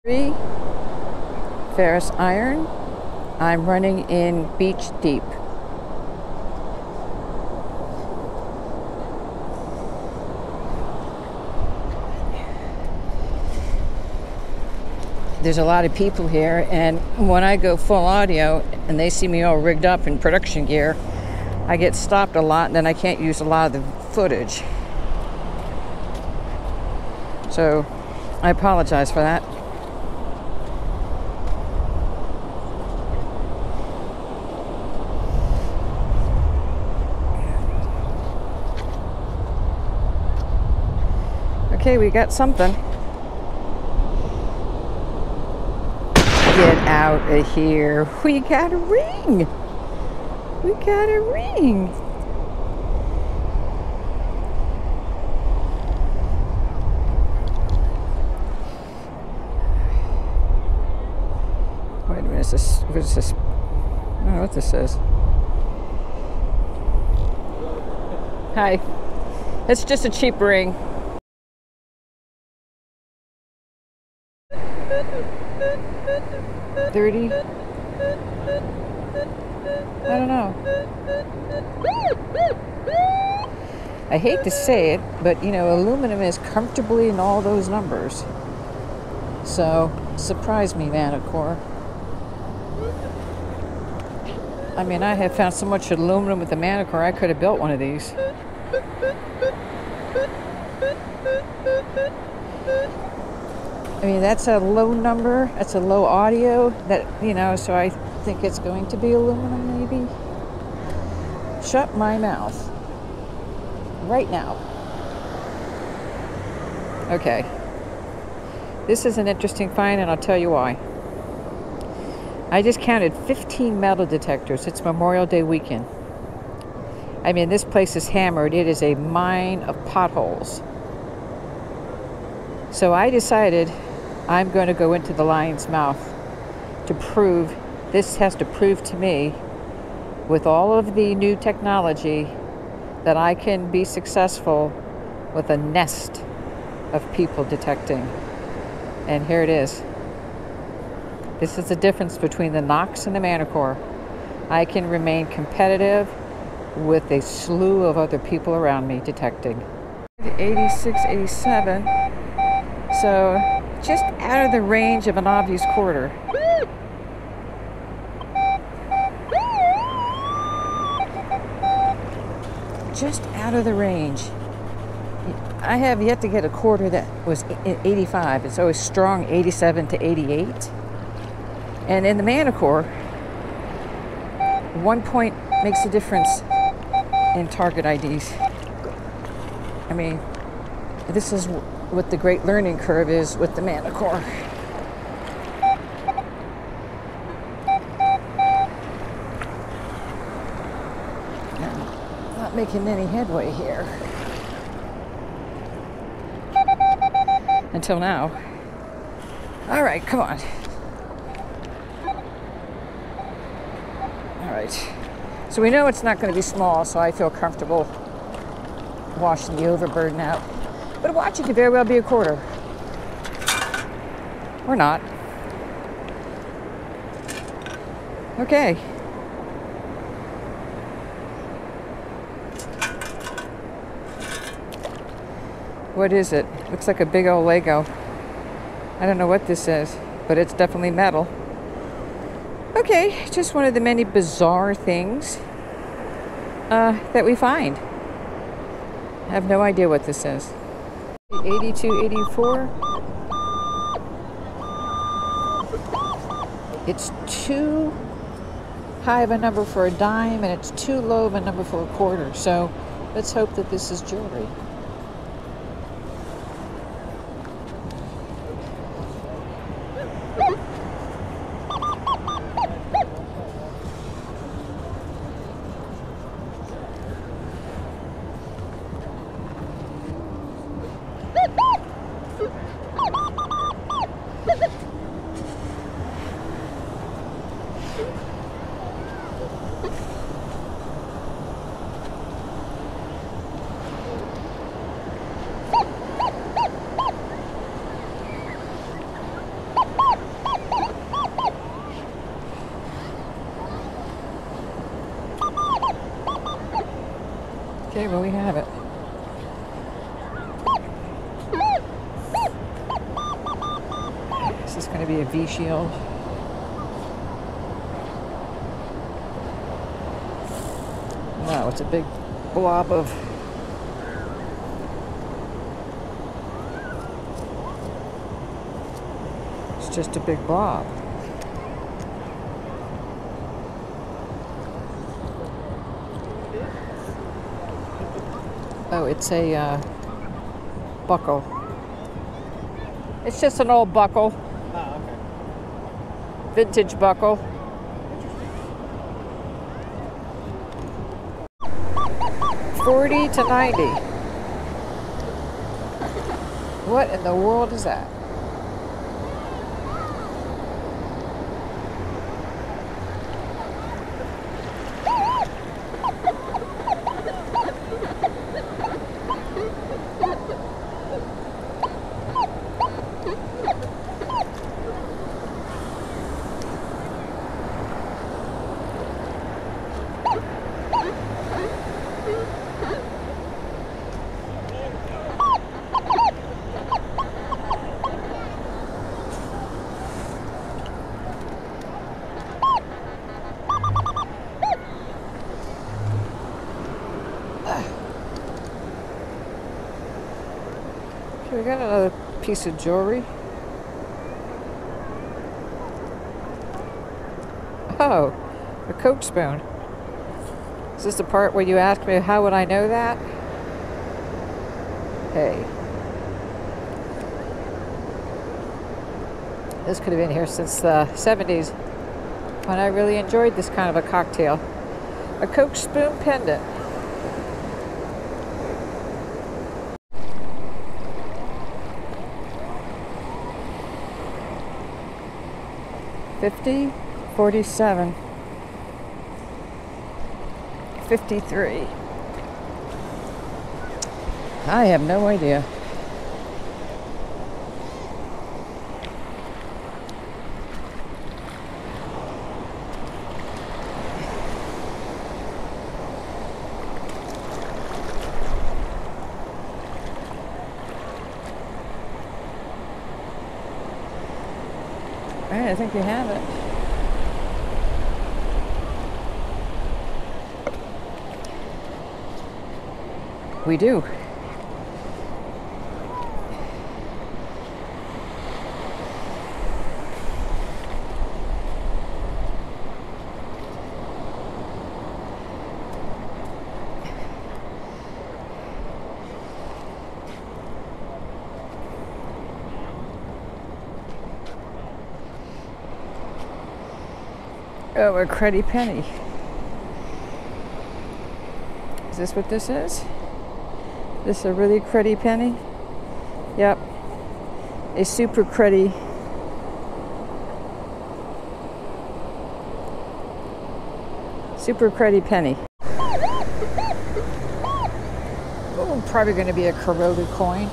3 ferrous iron. I'm running in Beach Deep. There's a lot of people here, and when I go full audio and they see me all rigged up in production gear, I get stopped a lot and then I can't use a lot of the footage. So I apologize for that. Okay, we got something. Get out of here. We got a ring. We got a ring. Wait a minute, is this, what is this? I don't know what this is. Hi. It's just a cheap ring. $30. I don't know. I hate to say it, but you know, aluminum is comfortably in all those numbers. So, surprise me, Manticore. I mean, I have found so much aluminum with the Manticore, I could have built one of these. I mean, that's a low number, that's a low audio, that, you know, so I think it's going to be aluminum, maybe. Shut my mouth. Right now. Okay. This is an interesting find, and I'll tell you why. I just counted 15 metal detectors. It's Memorial Day weekend. I mean, this place is hammered. It is a mine of potholes. So I decided I'm going to go into the lion's mouth to prove, this has to prove to me, with all of the new technology, that I can be successful with a nest of people detecting. And here it is. This is the difference between the Nox and the Manticore. I can remain competitive with a slew of other people around me detecting. 86, 87. So just out of the range of an obvious quarter. Just out of the range. I have yet to get a quarter that was 85. It's always strong 87 to 88. And in the Manticore, 1 point makes a difference in target IDs. I mean, this is what the great learning curve is with the Manticore. I'm not making any headway here. Until now. All right, come on. All right. So we know it's not going to be small, so I feel comfortable washing the overburden out. But watch, it could very well be a quarter. Or not. Okay. What is it? Looks like a big old Lego. I don't know what this is, but it's definitely metal. Okay, just one of the many bizarre things that we find. I have no idea what this is. 82, 84. It's too high of a number for a dime, and it's too low of a number for a quarter. So let's hope that this is jewelry. Okay, well, we have it. Is this going to be a V-shield? No, it's a big blob of... It's just a big blob. Oh, it's a buckle. It's just an old buckle. Ah, okay. Vintage buckle. $40 to $90. What in the world is that? We got another piece of jewelry. Oh, a Coke spoon. Is this the part where you ask me how would I know that? Hey. This could have been here since the 70s when I really enjoyed this kind of a cocktail. A Coke spoon pendant. $50, $47, $53. I have no idea. All right, I think we have it. We do. Oh, a cruddy penny. Is this what this is? This a really cruddy penny? Yep. A super cruddy. Super cruddy penny. Oh, probably going to be a corroded coin.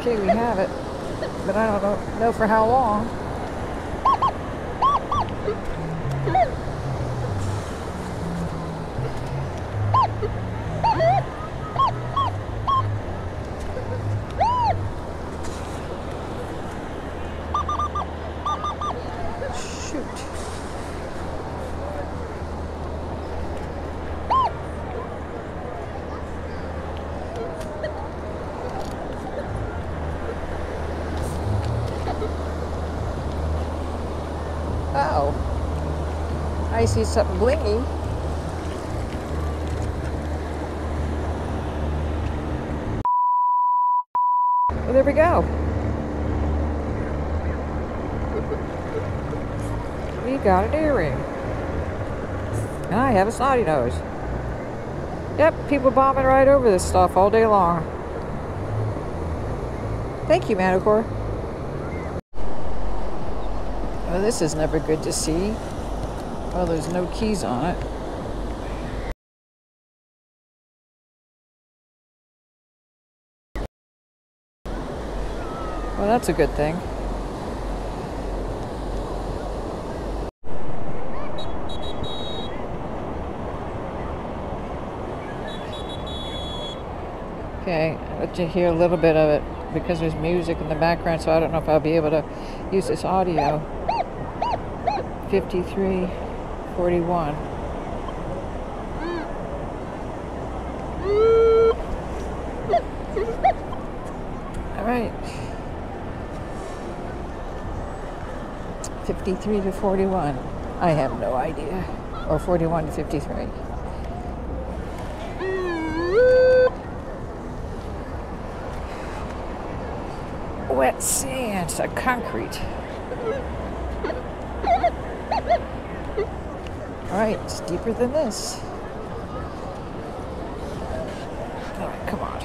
Okay, we have it, but I don't know for how long. Shoot. Oh, I see something blingy. Well, there we go. We got an earring. And I have a snotty nose. Yep, people bombing right over this stuff all day long. Thank you, Manticore. Well, this is never good to see. Well, there's no keys on it. Well, that's a good thing. Okay, I'll let you hear a little bit of it because there's music in the background, so I don't know if I'll be able to use this audio. 5341. All right. 53 to 41. I have no idea. Or 41 to 53. Wet sand, so concrete. All right, it's deeper than this. All right, come on.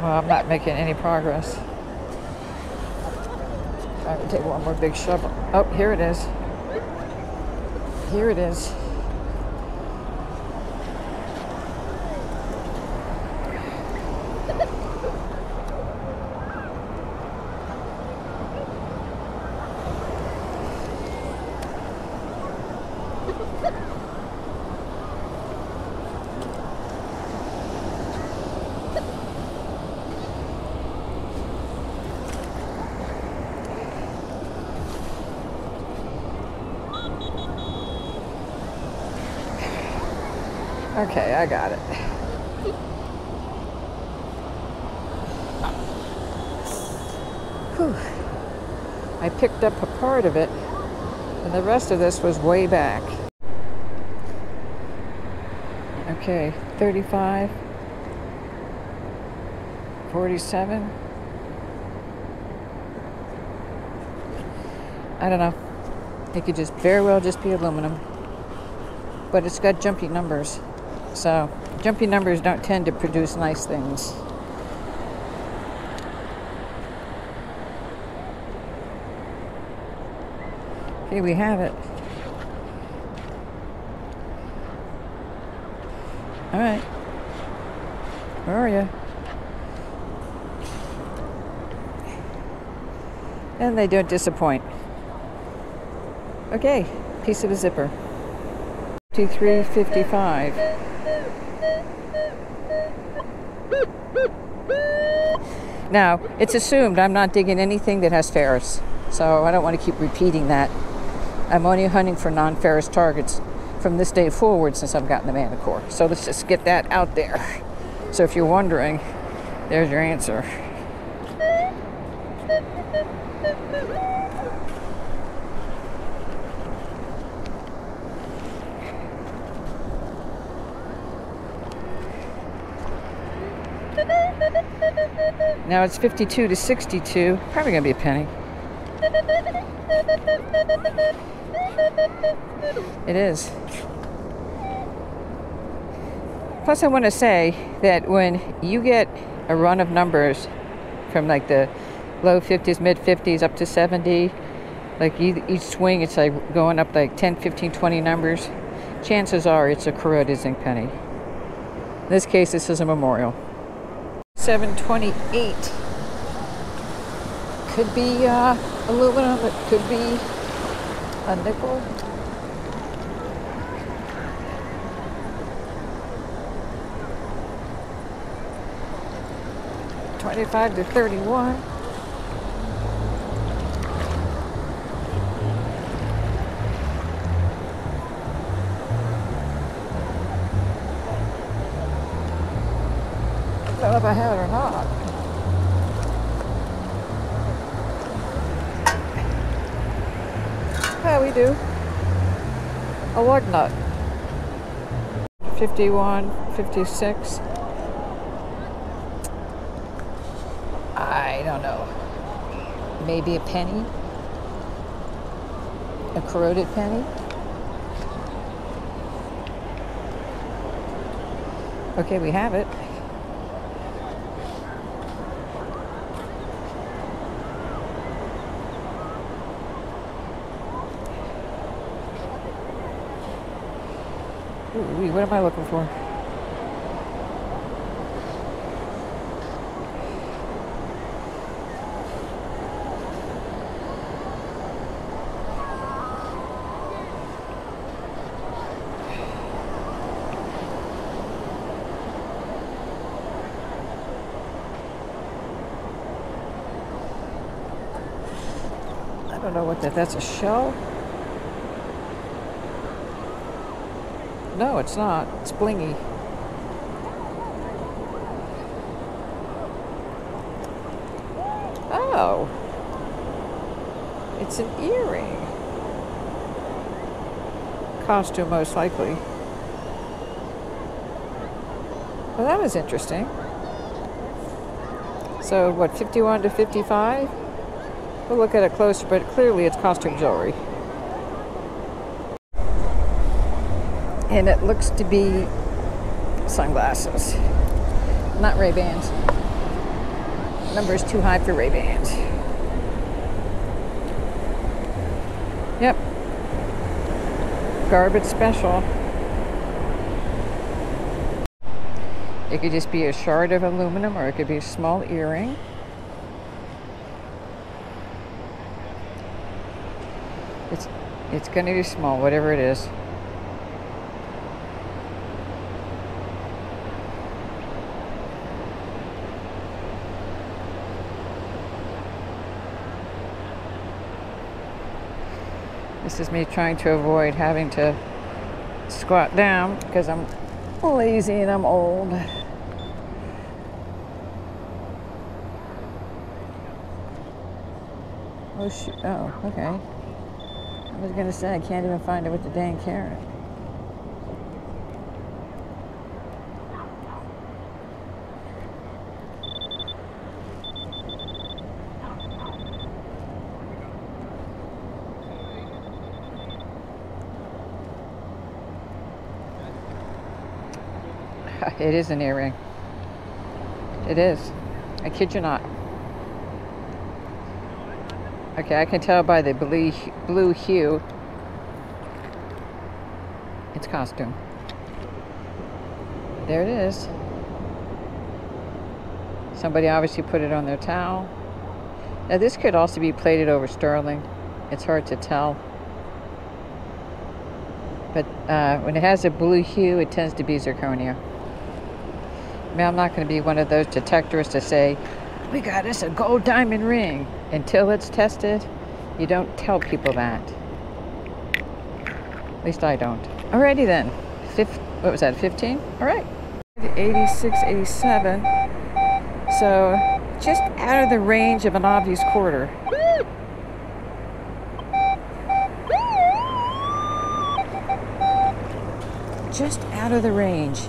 Well, I'm not making any progress. I'm going to take one more big shovel. Oh, here it is. Here it is. Okay, I got it. Whew. I picked up a part of it, and the rest of this was way back. Okay, 35, 47. I don't know. It could just very well just be aluminum. But it's got jumpy numbers. So, jumpy numbers don't tend to produce nice things. Okay, we have it. All right. Where are you? And they don't disappoint. Okay, piece of a zipper. 5355. Now, it's assumed I'm not digging anything that has ferrous, so I don't want to keep repeating that. I'm only hunting for non-ferrous targets from this day forward since I've gotten the Manticore. So let's just get that out there. So if you're wondering, there's your answer. Now it's 52 to 62. Probably gonna be a penny. It is. Plus I want to say that when you get a run of numbers from like the low 50s, mid 50s up to 70, like each swing it's like going up like 10, 15, 20 numbers, chances are it's a corroded zinc penny. In this case, this is a memorial. 728. Could be aluminum, it could be a nickel. $25 to $31. I don't know if I have it or not. Yeah, we do. A lug nut. 51, 56. I don't know. Maybe a penny? A corroded penny? Okay, we have it. Ooh, what am I looking for? I don't know what that's a shell? No, it's not. It's blingy. Oh. It's an earring. Costume, most likely. Well, that was interesting. So, what, 51 to 55? We'll look at it closer, but clearly it's costume jewelry. And it looks to be sunglasses, not Ray-Bans. Number is too high for Ray-Bans. Yep. Garbage special. It could just be a shard of aluminum, or it could be a small earring. It's going to be small, whatever it is. This is me trying to avoid having to squat down because I'm lazy and I'm old. Oh shoot, oh, okay. I was gonna say, I can't even find it with the dang carrot. It is an earring. It is. I kid you not. Okay, I can tell by the blue hue. It's costume. There it is. Somebody obviously put it on their towel. Now this could also be plated over sterling. It's hard to tell. But when it has a blue hue, it tends to be zirconia. I mean, I'm not going to be one of those detectors to say, we got us a gold diamond ring. Until it's tested, you don't tell people that. At least I don't. Alrighty then. What was that, 15? Alright. 86, 87. So, just out of the range of an obvious quarter. Just out of the range.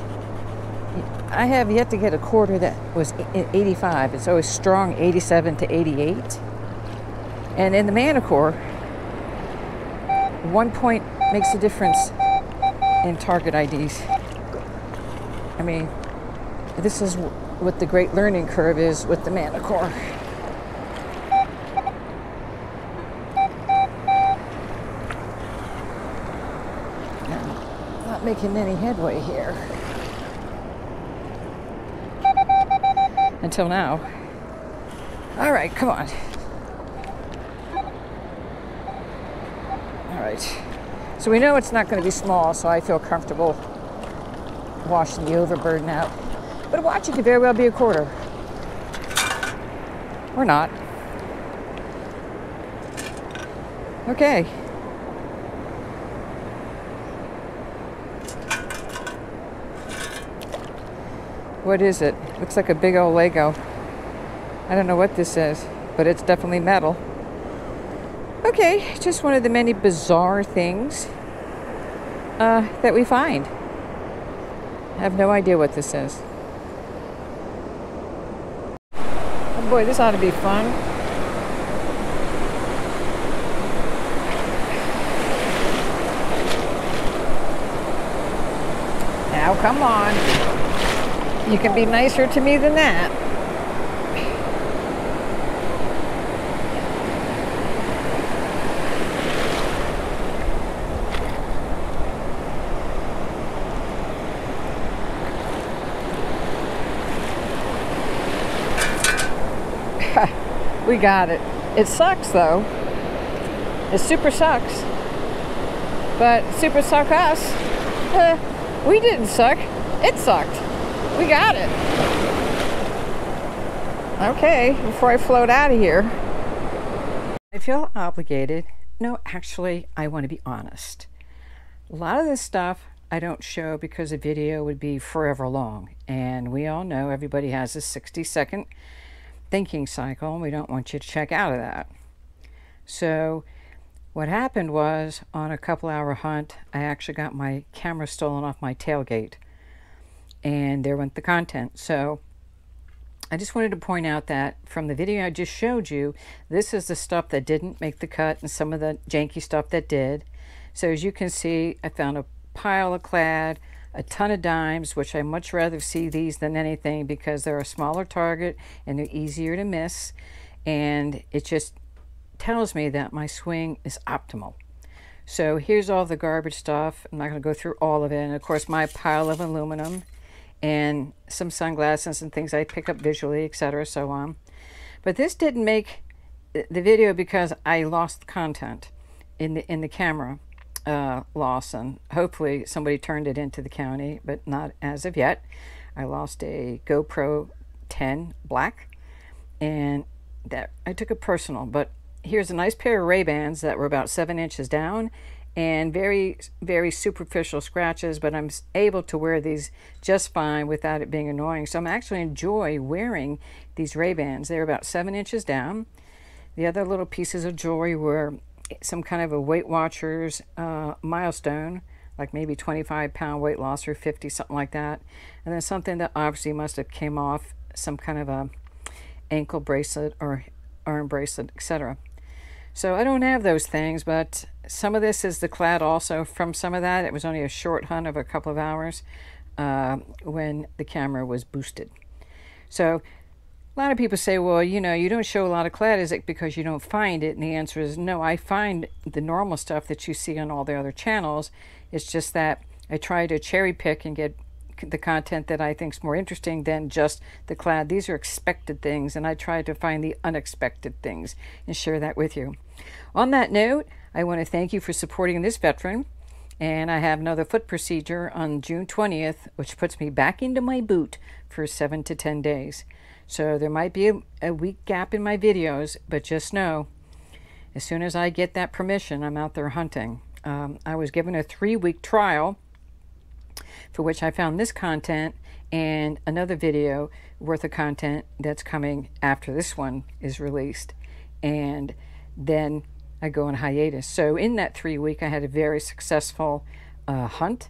I have yet to get a quarter that was 85. It's always strong 87 to 88. And in the Manticore, 1 point makes a difference in target IDs. I mean, this is what the great learning curve is with the Manticore. I'm not making any headway here. Until now. All right, come on. All right. So we know it's not going to be small, so I feel comfortable washing the overburden out. But watch, it could very well be a quarter. Or not. Okay. What is it? Looks like a big old Lego. I don't know what this is, but it's definitely metal. Okay, just one of the many bizarre things that we find. I have no idea what this is. Oh boy, this ought to be fun. Now, come on. You can be nicer to me than that. We got it. It sucks though. It super sucks. But super suck us. We didn't suck. It sucked. We got it. Okay, before I float out of here. I feel obligated. No, actually, I want to be honest. A lot of this stuff I don't show because the video would be forever long. And we all know everybody has a 60-second thinking cycle, and we don't want you to check out of that. So what happened was, on a couple-hour hunt, I actually got my camera stolen off my tailgate, and there went the content. So I just wanted to point out that from the video I just showed you, this is the stuff that didn't make the cut and some of the janky stuff that did. So as you can see, I found a pile of clad, a ton of dimes, which I much rather see these than anything because they're a smaller target and they're easier to miss, and it just tells me that my swing is optimal. So here's all the garbage stuff. I'm not going to go through all of it, and of course my pile of aluminum and some sunglasses and things I pick up visually, etc., so on. But this didn't make the video because I lost the content in the camera loss, and hopefully somebody turned it into the county, but not as of yet. I lost a GoPro 10 black, and that I took it personal. But here's a nice pair of Ray-Bans that were about 7 inches down and very, very superficial scratches, but I'm able to wear these just fine without it being annoying. So I'm actually enjoy wearing these Ray-Bans. They're about 7 inches down. The other little pieces of jewelry were some kind of a Weight Watchers milestone, like maybe 25-pound weight loss or 50, something like that. And then something that obviously must have came off, some kind of a ankle bracelet or arm bracelet, etc. So I don't have those things, but some of this is the clad also from some of that. It was only a short hunt of a couple of hours when the camera was boosted. So a lot of people say, well, you know, you don't show a lot of clad. Is it because you don't find it? And the answer is no. I find the normal stuff that you see on all the other channels. It's just that I try to cherry pick and get the content that I think is more interesting than just the clad. These are expected things, and I try to find the unexpected things and share that with you. On that note, I want to thank you for supporting this veteran, and I have another foot procedure on June 20th, which puts me back into my boot for 7 to 10 days. So there might be a week gap in my videos, but just know, as soon as I get that permission, I'm out there hunting. I was given a 3-week trial for which I found this content and another video worth of content that's coming after this one is released. And then I go on hiatus. So in that 3-week, I had a very successful hunt,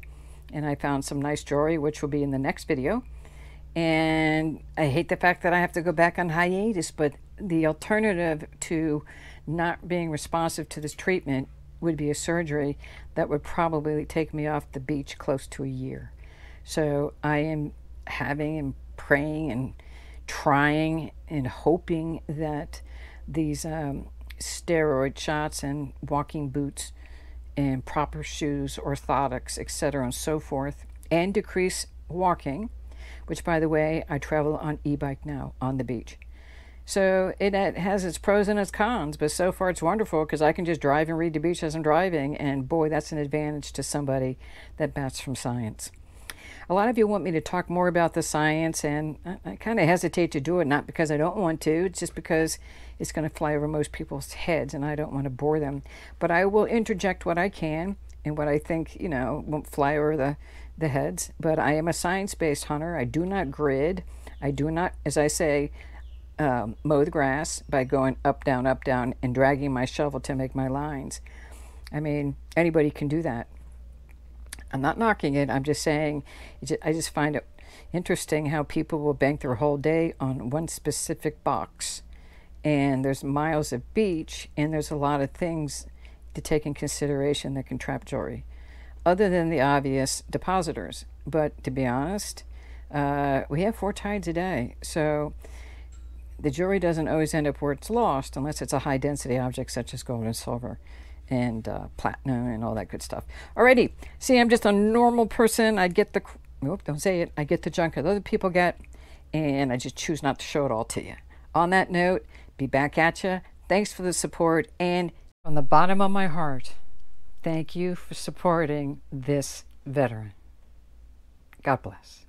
and I found some nice jewelry, which will be in the next video. And I hate the fact that I have to go back on hiatus, but the alternative to not being responsive to this treatment would be a surgery that would probably take me off the beach close to a year. So I am having and praying and trying and hoping that these steroid shots and walking boots and proper shoes, orthotics, etc., and so forth, and decrease walking, which, by the way, I travel on e-bike now on the beach. So it has its pros and its cons, but so far it's wonderful because I can just drive and read the beach as I'm driving, and boy, that's an advantage to somebody that bats from science. A lot of you want me to talk more about the science, and I kind of hesitate to do it, not because I don't want to, it's just because it's going to fly over most people's heads, and I don't want to bore them. But I will interject what I can, and what I think, you know, won't fly over the heads. But I am a science-based hunter. I do not grid. I do not, as I say, mow the grass by going up, down, and dragging my shovel to make my lines. I mean, anybody can do that. I'm not knocking it. I'm just saying, I just find it interesting how people will bank their whole day on one specific box. And there's miles of beach, and there's a lot of things to take in consideration that can trap jewelry, other than the obvious depositors. But to be honest, We have 4 tides a day, so the jewelry doesn't always end up where it's lost unless it's a high density object such as gold and silver and platinum and all that good stuff. Alrighty, see, I'm just a normal person. I get the, don't say it, I get the junk that other people get, and I just choose not to show it all to you. On that note, be back at you. Thanks for the support, and from the bottom of my heart, thank you for supporting this veteran. God bless.